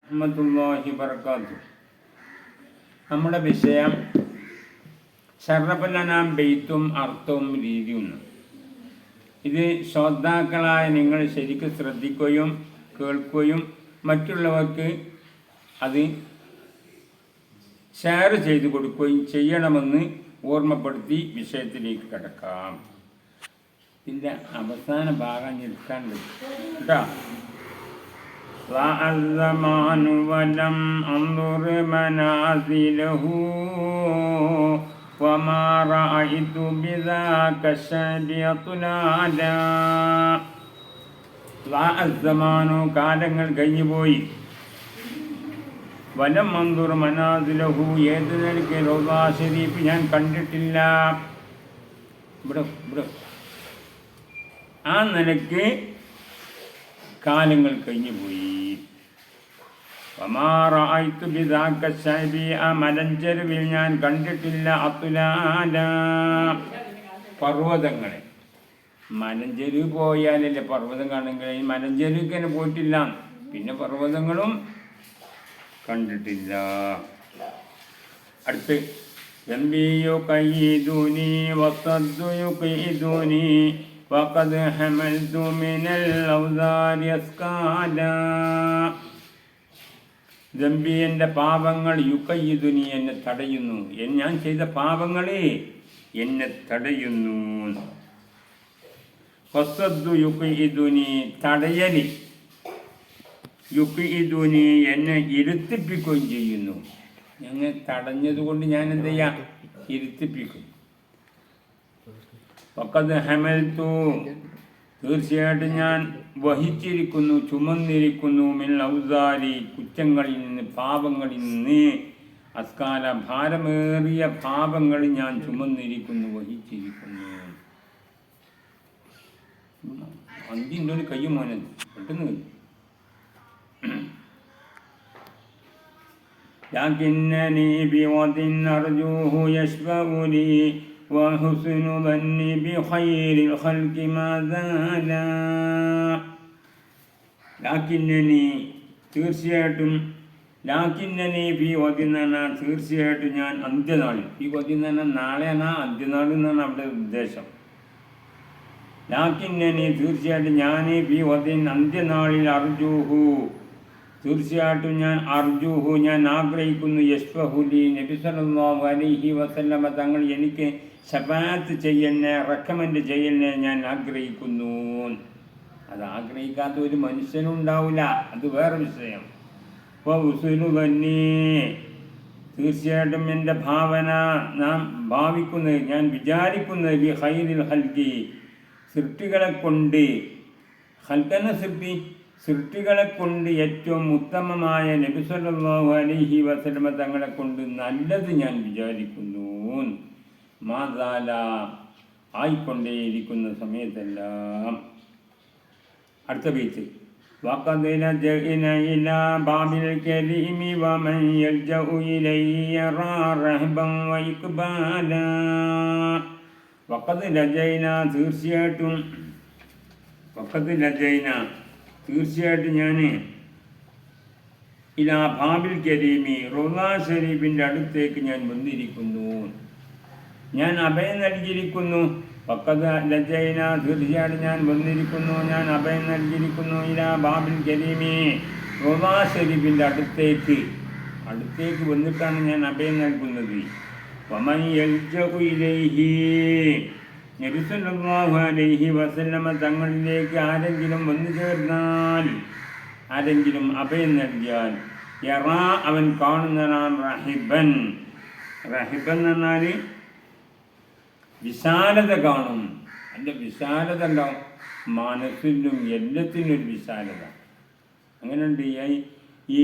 റഹ്മത്തുള്ളാഹി വബറകാതുഹു. നമ്മുടെ വിഷയം ശറഫലനാം ബെയ്ത്തും അർത്ഥവും രീതിയും. ഇത് ശ്രോതാക്കളായ നിങ്ങൾ ശരിക്കും ശ്രദ്ധിക്കുകയും കേൾക്കുകയും മറ്റുള്ളവർക്ക് അത് ഷെയർ ചെയ്തു കൊടുക്കുകയും ചെയ്യണമെന്ന് ഓർമ്മപ്പെടുത്തി വിഷയത്തിലേക്ക് കിടക്കാം. ഇതിൻ്റെ അവസാന ഭാഗം നിൽക്കാണ്ട് കേട്ടോ. الزمان ولم أنظر منازله وما رأيت بذاك الشعب طلالا. الزمان കാലങ്ങൾ കഴിഞ്ഞുപോയി. വലം അൻദുർ മനാസിലഹു ഏത് നിലയ്ക്ക് റൗളാ ശരീഫ് ഞാൻ കണ്ടിട്ടില്ല. ആ നിലയ്ക്ക് കാലങ്ങൾ കഴിഞ്ഞുപോയി. ആ മലഞ്ചെരുവിൽ ഞാൻ കണ്ടിട്ടില്ല അത്തുലാല പർവ്വതങ്ങളെ. മലഞ്ചെരുവ് പോയാലല്ലേ പർവ്വതം കാണുമെങ്കിൽ ഈ മലഞ്ചെരുവിക്ക് തന്നെ പോയിട്ടില്ല. പിന്നെ പർവ്വതങ്ങളും കണ്ടിട്ടില്ല. അടുത്ത് وقد حملت من الأوزار أثقالا. ദമ്പി എൻ്റെ പാപങ്ങൾ യുക്കയ്യിദുനി എന്നെ തടയുന്നു. ഞാൻ ചെയ്ത പാപങ്ങളെ എന്നെ തടയുന്നു. വസദ്ദു യുക്കയ്യിദുനി തടയലി യുക്കയ്യിദുനി എന്നെ ഇരുത്തിപ്പിക്കുകയും ചെയ്യുന്നു. ഞങ്ങൾ തടഞ്ഞതുകൊണ്ട് ഞാൻ എന്ത് ചെയ്യാം? ഇരുത്തിപ്പിക്കും. വഖദ് ഹമൽതു തീർച്ചയായിട്ടും ഞാൻ വഹിച്ചിരിക്കുന്നു, ചുമന്നിരിക്കുന്നു. മിൻ ഔസാരി കുറ്റങ്ങളിൽ നിന്ന്, പാപങ്ങളിൽ നിന്ന്. അസ്കാല ഭാരമേറിയ പാപങ്ങൾ ഞാൻ ചുമന്നിരിക്കുന്നു, വഹിച്ചിരിക്കുന്നു. അഞ്ചിൻ്റെ ഒരു കയ്യും മോനെ പെട്ടെന്ന് لكنني بوضع أرجوه يشفع لي وحسن ظني بخير الخلق ما زال. ലാക്കിന്നനി തീർച്ചയായിട്ടും ലാക്കിന്നനി ഫി വദിനന തീർച്ചയായിട്ടും ഞാൻ അന്ത്യനാളിൽ. ഫി വദിനന നാളെയാണ്, അന്ത്യനാളിൽ നിന്നാണ് അവിടെ ഉദ്ദേശം. ലാക്കിന്നനി തീർച്ചയായിട്ടും ഞാൻ ഫി വദിൻ അന്ത്യനാളിൽ അർജൂഹു തീർച്ചയായിട്ടും ഞാൻ അർജൂഹു ഞാൻ ആഗ്രഹിക്കുന്നു. യശ്ഫഹുലി നബി സല്ലല്ലാഹു അലൈഹി വസല്ലമ തങ്ങൾ എനിക്ക് ശഫാഅത്ത് ചെയ്യണേ, റെക്കമെൻഡ് ചെയ്യണേ ഞാൻ ആഗ്രഹിക്കുന്നു. അത് ആഗ്രഹിക്കാത്ത ഒരു മനുഷ്യനും ഉണ്ടാവില്ല, അത് വേറെ വിഷയം. തീർച്ചയായിട്ടും എൻ്റെ ഭാവന നാം ഭാവിക്കുന്നത്, ഞാൻ വിചാരിക്കുന്നത് ബി ഖൈറിൽ ഖൽഖി സൃഷ്ടികളെ കൊണ്ട്, ഖൽഖന സൃഷ്ടികളെ കൊണ്ട് ഏറ്റവും ഉത്തമമായ നബി സല്ലല്ലാഹു അലൈഹി വസല്ലമ തങ്ങളെ കൊണ്ട് നല്ലത് ഞാൻ വിചാരിക്കുന്നു. മാസാല ആയിക്കൊണ്ടേയിരിക്കുന്ന സമയത്തെല്ലാം. അടുത്ത ബീച്ച് തീർച്ചയായിട്ടും ഞാൻ ഇലാ ബാബിൽ കരീമി റൗളാ ഷരീഫിൻ്റെ അടുത്തേക്ക് ഞാൻ വന്നിരിക്കുന്നു. ഞാൻ അഭയം നൽകിയിരിക്കുന്നു. വഖദ് ലജൈന തീർച്ചയായിട്ടും ഞാൻ വന്നിരിക്കുന്നു, ഞാൻ അഭയം നൽകിയിരിക്കുന്നു. ഇലാ ബാബിൽ കരീമി റൗളാ ഷരീഫിൻ്റെ അടുത്തേക്ക് വന്നിട്ടാണ് ഞാൻ അഭയം നൽകുന്നത്. വമൻ യൽജഉ ഇലൈഹി നബി സല്ലല്ലാഹു അലൈഹി വസല്ലമ തങ്ങളിലേക്ക് ആരെങ്കിലും വന്നു ചേർന്നാൽ, ആരെങ്കിലും അഭയം നൽകിയാൽ, യറാ അവൻ കാണുന്നതാണ് റഹിബൻ. റഹിബൻ എന്നാൽ വിശാലത കാണും. അതിൻ്റെ വിശാലത ഉണ്ടാവും, മനസ്സിലും എല്ലാത്തിനും ഒരു വിശാലത. അങ്ങനെയുണ്ട്. ഈ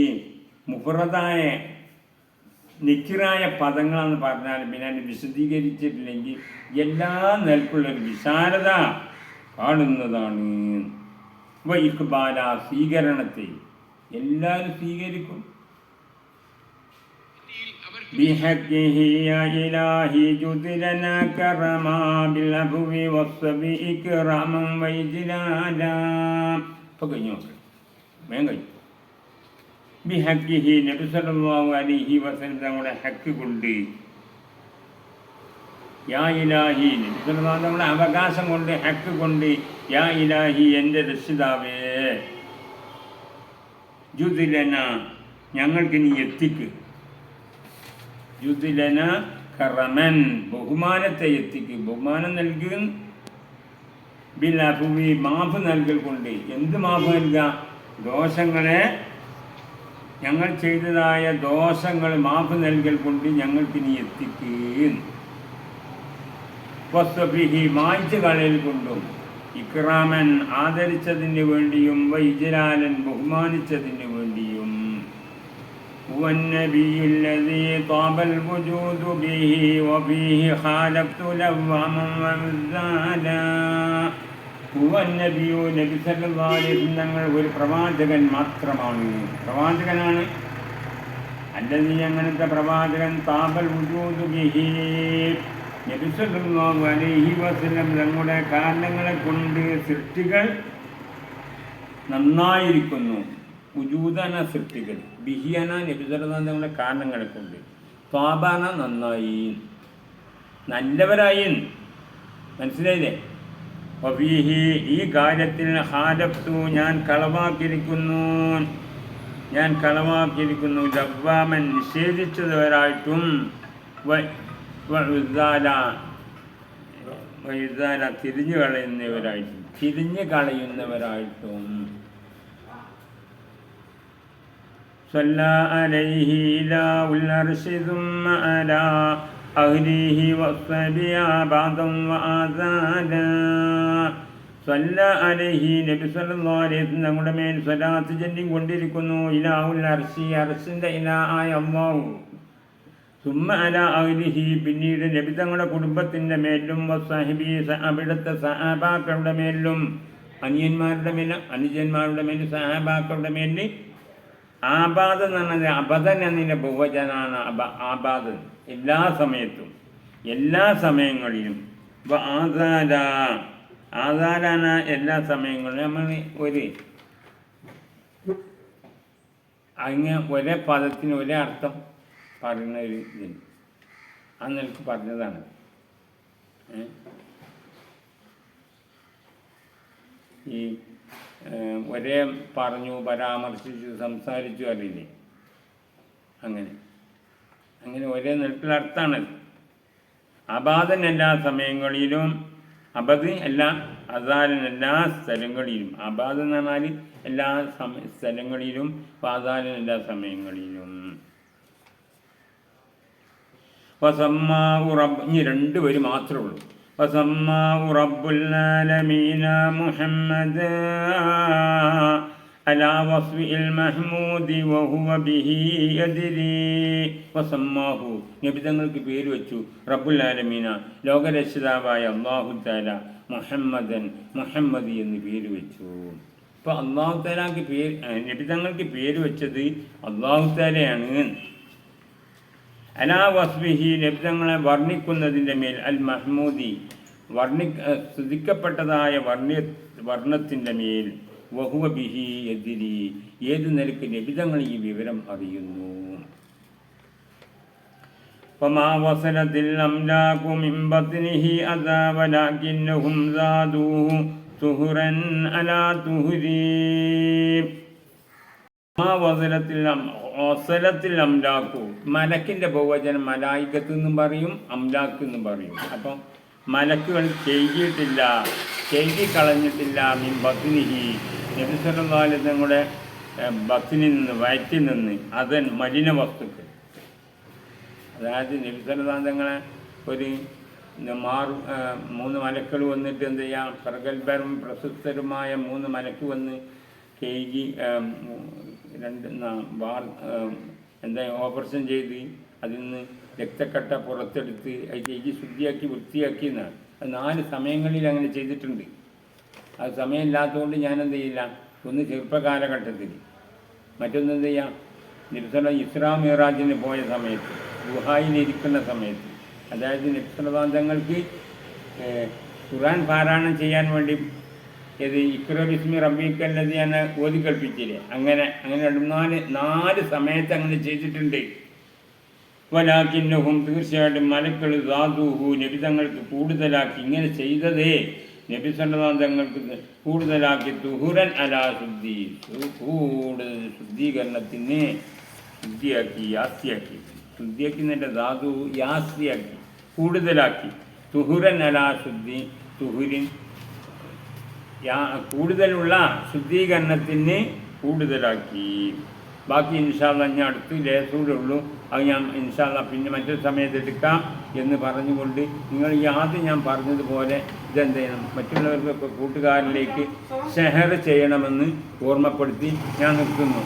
മുഫറദായ നിക്കിറായ പദങ്ങളെന്ന് പറഞ്ഞാൽ പിന്നെ അതിന് വിശദീകരിച്ചിട്ടില്ലെങ്കിൽ എല്ലാ നിലക്കുള്ളൊരു വിശാലത കാണുന്നതാണ്. ഇഖ്ബാല സ്വീകരണത്തെ എല്ലാവരും സ്വീകരിക്കും. بحقه يا إلهي جد لنا كرما بالعفو والصبي إكراما وإجلالا. ബി ഹക്കിഹി നബി സല്ലല്ലാഹു അലൈഹി വസല്ലം തങ്ങളുടെ ഹക്ക് കൊണ്ട്, യാ ഇലാഹി നബി സല്ലല്ലാഹു തങ്ങളുടെ അവകാശം കൊണ്ട്, ഹക്ക് കൊണ്ട്, യാ ഇലാഹി എൻ്റെ രക്ഷിതാവേ, ജുദിലന ഞങ്ങൾക്ക് നീ എത്തിക്ക്, ജുദിലന കറമൻ ബഹുമാനത്തെ എത്തിക്ക്, ബഹുമാനം നൽകുക, ബിൽ അഫ്വി മാഫ് നൽകൽ കൊണ്ട്. എന്ത് മാഫ് നൽകുക? ദോഷങ്ങളെ, ഞങ്ങൾ ചെയ്തതായ ദോഷങ്ങൾ മാഫ് നൽകൽ കൊണ്ട് ഞങ്ങൾക്ക് നീ എത്തിക്ക്. വസ്വഫിഹി മായ്ച്ചു കളയൽ കൊണ്ടും, ഇക്റാമൻ ആദരിച്ചതിന് വേണ്ടിയും, വൈജലാലൻ ബഹുമാനിച്ചതിന് വേണ്ടിയും. والنبي الذي طاب الوجود به وفيه خالفت لواما ومزالا. നബി സല്ലല്ലാഹു അലൈഹി വസല്ലം ഒരു പ്രവാചകൻ മാത്രമാണ്, പ്രവാചകനാണ്. അല്ലദീ അങ്ങനത്തെ പ്രവാചകൻ, താബൽ വുജൂദു ബിഹി നബി സല്ലല്ലാഹു അലൈഹി വസല്ലം തങ്ങളുടെ കാരണങ്ങളെ കൊണ്ട് സൃഷ്ടികൾ നന്നായിരിക്കുന്നു. ഉജൂദന സൃഷ്ടികൾ, ബിഹിയന നബി സല്ലല്ലാഹു അലൈഹി വസല്ലം കാരണങ്ങളെ കൊണ്ട്, ത്വാബാന നന്നായി, നല്ലവരായി. മനസ്സിലായില്ലേ? വഫീഹി ഈ കാര്യത്തിൽ ഹാലഫ്തു ഞാൻ കളവാക്കിയിരിക്കുന്നു, ലവ്വാമൻ നിഷേധിച്ചവരായിട്ടും, തിരിഞ്ഞു കളയുന്നവരായിട്ടും. صلى عليه إله العرش ثم على أهله وصحبه بعضا وآذانا. صلى عليه നബി സല്ലല്ലാഹു അലൈഹി വസല്ലം നമ്മുടെ മേൽ സ്വലാത്ത് ചൊല്ലിക്കൊണ്ടിരിക്കുന്നു. ഇലാഹുൽ അർശി, അർശിൻ്റെ ഇലാഹായ അല്ലാഹു. സുമ്മ അലാ അഹ്ലിഹി പിന്നീട് നബി തങ്ങളുടെ കുടുംബത്തിൻ്റെ മേലും, വസ്സഹബി അവിടുത്തെ സഹാബാക്കളുടെ മേലും, അനിയന്മാരുടെ മേലും, അനുജന്മാരുടെ മേലും, സഹാബാക്കളുടെ മേലിൽ. ആബാദ് എന്ന് പറഞ്ഞത് അബദൻ എന്നതിൻ്റെ ബഹുവചനാണ്. ആബാദ് എല്ലാ സമയത്തും, എല്ലാ സമയങ്ങളിലും. ഇപ്പോൾ ആധാരാന എല്ലാ സമയങ്ങളിലും. നമ്മൾ ഒരേ പദത്തിന് ഒരേ അർത്ഥം പറയുന്ന ഒരു ഇതിന് അന്ന് എനിക്ക് പറഞ്ഞതാണ്. ഈ ഒരേ പറഞ്ഞു, പരാമർശിച്ചു, സംസാരിച്ചു അറിയില്ലേ, അങ്ങനെ ഒരേ നിലക്കുള്ള അർത്ഥമാണ്. അബാദൻ എല്ലാ സമയങ്ങളിലും, അബദ് എല്ലാ, അസാരൻ എല്ലാ സ്ഥലങ്ങളിലും. അബാദ് എന്ന് പറഞ്ഞാൽ എല്ലാ സ്ഥലങ്ങളിലും, അസാരൻ എല്ലാ സമയങ്ങളിലും. വസമ്മാഹു റബ്ബ്, ഇനി രണ്ടുപേര് മാത്രമേ ഉള്ളൂ. വസമ്മാഹു റബ്ബുൽ ആലമീന മുഹമ്മദ് അലാ വസ്വിൽ മഹ്മൂദി വഹുവ ബിഹി യദ്രി. വസമ്മാഹു നബി തങ്ങൾക്ക് പേര് വെച്ചു, റബ്ബുൽ ആലമീന ലോകരക്ഷിതാവായ അല്ലാഹു തആല, മുഹമ്മദൻ മുഹമ്മദി എന്ന് പേര് വെച്ചു. ഇപ്പോൾ അല്ലാഹു തആലക്ക് നബി തങ്ങൾക്ക് പേര് വെച്ചത് അല്ലാഹു തആലയാണ്. അലാ വസ്ബിഹി നബി തങ്ങളെ വർണ്ണിക്കുന്നതിൻ്റെ മേൽ, അൽ മഹ്മൂദി സ്തുതിക്കപ്പെട്ടതായ വർണ്ണത്തിൻ്റെ മേൽ, വഹുവ ബിഹി യദ്രി ഏത് നിലക്ക് നബി തങ്ങൾ ഈ വിവരം അറിയുന്നു. ഫമാ വസലത്തിൽ അംലാഖു മിൻ ബത്നിഹി അദാ വലാകിന്നഹും സാദൂഹു തുഹ്റൻ അലാ തുഹ്രി. വസലത്തിൽ അംലാഖു, മലക്കിൻ്റെ ബഹുവചനം മലായികത്ത് എന്നും പറയും, അംലാഖ് എന്നും പറയും. അപ്പം മലക്കുകൾ കളഞ്ഞിട്ടില്ല മിൻ ബത്നിഹി നബി സല്ലല്ലാഹു അലൈഹി വസല്ലം ബത്നിൽ നിന്ന്, വയറ്റിൽ നിന്ന്, അതൻ മലിന വസ്തുക്കൾ. അതായത് നബി സല്ലല്ലാഹു അലൈഹി വസല്ലം ഒരു 3 മലക്കൾ വന്നിട്ട് എന്ത് ചെയ്യാം, പ്രഗത്ഭരും പ്രശസ്തരുമായ 3 മലക്ക് വന്ന് കേജി ഓപ്പറേഷൻ ചെയ്ത് അതിൽ നിന്ന് രക്തക്കട്ട പുറത്തെടുത്ത് കേജി ശുദ്ധിയാക്കി വൃത്തിയാക്കി എന്നാണ്. അത് 4 സമയങ്ങളിൽ അങ്ങനെ ചെയ്തിട്ടുണ്ട്. അത് സമയമില്ലാത്തതുകൊണ്ട് ഞാനെന്ത് ചെയ്യില്ല, ഒന്ന് ചെറുപ്പകാലഘട്ടത്തിൽ, മറ്റൊന്ന് എന്ത് ചെയ്യാം, നബി ഇസ്രാ മിറാജിന് പോയ സമയത്ത്, ഗുഹായിലിരിക്കുന്ന സമയത്ത്, അതായത് നബി തങ്ങൾക്ക് ഖുർആൻ പാരായണം ചെയ്യാൻ വേണ്ടി ഇത് ഇക്ര ബിസ്മി റബ്ബിക്കല്ലതി എന്നെ ഓതി കൽപ്പിച്ചില്ലേ, അങ്ങനെ നാല് സമയത്ത് അങ്ങനെ ചെയ്തിട്ടുണ്ട്. വലാകിന്നഹും തീർച്ചയായിട്ടും മലക്കൾ ദാദൂഹു നബി തങ്ങൾക്ക് കൂടുതലാക്കി ഇങ്ങനെ ചെയ്തതേ നബി സല്ലല്ലാഹു തങ്ങൾക്ക് കൂടുതലാക്കി തുഹുറൻ അലാ ശുദ്ധി, കൂടുതൽ ശുദ്ധീകരണത്തിന് ശുദ്ധിയാക്കി യാസ്തിയാക്കി, ശുദ്ധിയാക്കി എന്നല്ല ധാതു യാസ്തിയാക്കി കൂടുതലാക്കി. തുഹുറൻ അലാ ശുദ്ധി, തുഹുരിൻ കൂടുതലുള്ള ശുദ്ധീകരണത്തിന് കൂടുതലാക്കി. ബാക്കി ഇൻഷാ അല്ലാഹ് ഞാൻ അടുത്ത് ലേസൂടെ ഉള്ളൂ, അത് ഞാൻ ഇൻഷാ അല്ലാഹ് പിന്നെ മറ്റൊരു സമയത്ത് എടുക്കാം എന്ന് പറഞ്ഞുകൊണ്ട് നിങ്ങൾ ഈ ആദ്യം ഞാൻ പറഞ്ഞതുപോലെ ഇതെന്ത് ചെയ്യണം, മറ്റുള്ളവർക്കൊക്കെ കൂട്ടുകാരിലേക്ക് ഷെയർ ചെയ്യണമെന്ന് ഓർമ്മപ്പെടുത്തി ഞാൻ നിർത്തുന്നു.